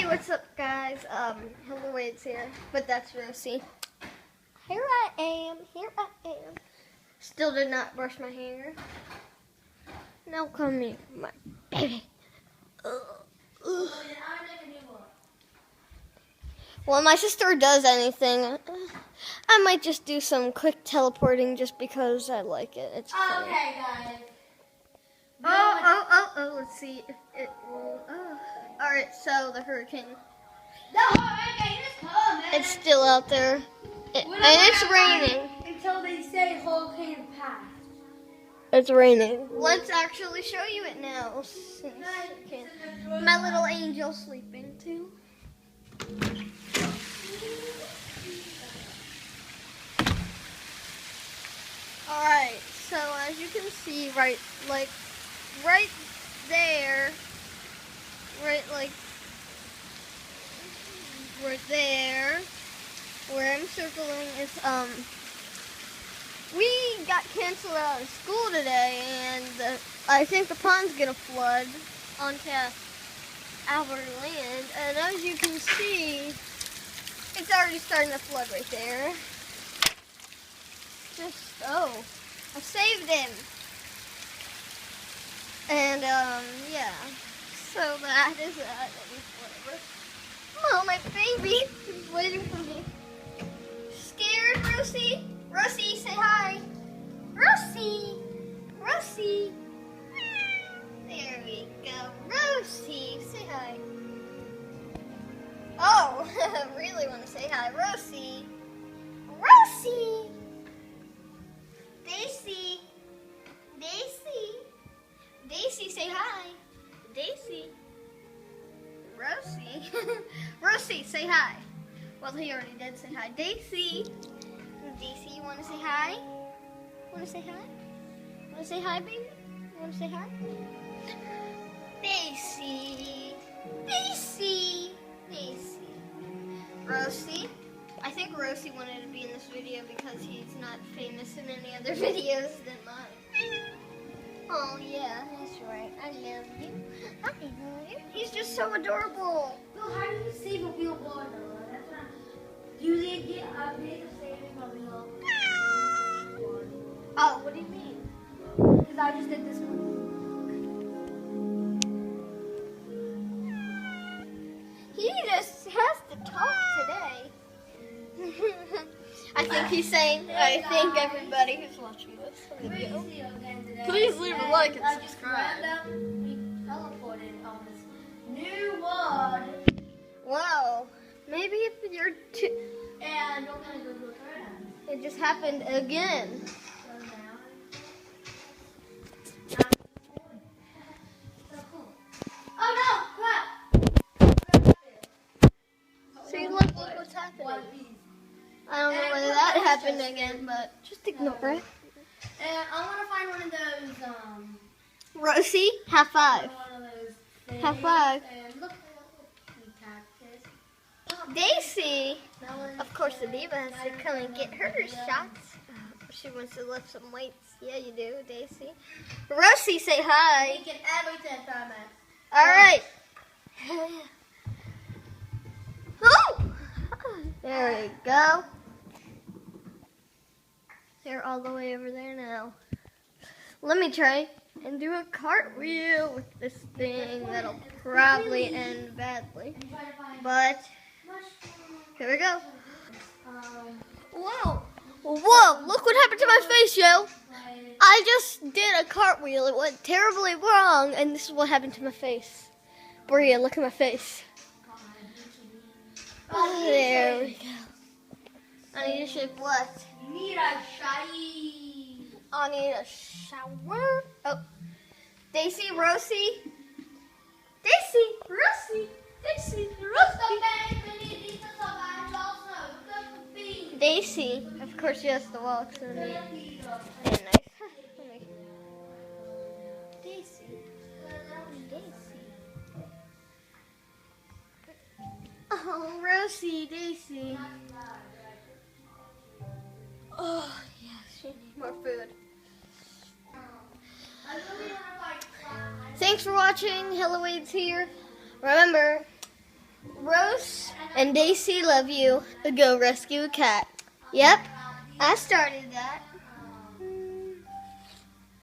Hey, what's up, guys? Hello, Wade's here, but that's Rosie. Here I am. Still did not brush my hair. Now come here, my baby. Well, my sister does anything, I might just do some quick teleporting just because I like it. It's funny. Okay, guys. Let's see if it will. Alright, so the hurricane. The hurricane is coming. It's still out there. And it's raining. Until they say hurricane passed. It's raining. Let's actually show you it now. Since my little angel's sleeping too. Alright, so as you can see, right there, where I'm circling is, we got canceled out of school today, and I think the pond's gonna flood onto our land, and as you can see, it's already starting to flood right there. I saved him. And, yeah. So that is that. Whatever. Oh, my baby is waiting for me. Scared, Rosie? Rosie, say hi. Rosie. Rosie. There we go. Rosie, say hi. Oh, I really want to say hi. Rosie. Rosie. Daisy. Daisy. Daisy, say hi. Daisy. Rosie. Rosie, say hi. Well, he already did say hi. Daisy. Daisy, you want to say hi? Want to say hi? Want to say hi, baby? You want to say hi? Daisy. Daisy. Daisy. Rosie. I think Rosie wanted to be in this video because he's not famous in any other videos than mine. Oh, yeah, that's right. I love you. I love you. He's just so adorable. Well, how do you save a wheelbarrow? That's not. Do they get updates of saving a wheelbarrow? Oh, what do you mean? Because I just did this one. He just has to talk today. I think he's saying, I think everybody who's watching this video, please leave a like and subscribe. We teleported on this new world. Wow. Maybe if you're too... And we're going to go to a tournament. It just happened again. So now... So cool. Oh no! Crap! See, look what's happening. I don't know whether that happened again, but just ignore it. And I want to find one of those, Rosie, high five. one of those things. High five. And look, cactus. Daisy. Of course, the diva has to come and get her shots. She wants to lift some weights. Yeah, you do, Daisy. Rosie, say hi. We can everything from it. All right. Oh! There we go. They're all the way over there now. Let me try and do a cartwheel with this thing that'll probably end badly. But here we go. Whoa! Whoa! Look what happened to my face, yo! I just did a cartwheel. It went terribly wrong, and this is what happened to my face. Bria, look at my face. Oh, there we go. I need to shave what? You need a shower. I need a shower. Oh, Daisy, Rosie. Daisy, Rosie. Daisy, Rosie. Daisy. Of course, she has to walk. So yeah, nice. Daisy. Daisy. Oh, Rosie, Daisy. Oh, yes, she needs more food. Thanks for watching. Hello, Wade's here. Remember, Rose and Daisy love you. Go rescue a cat. Yep, I started that.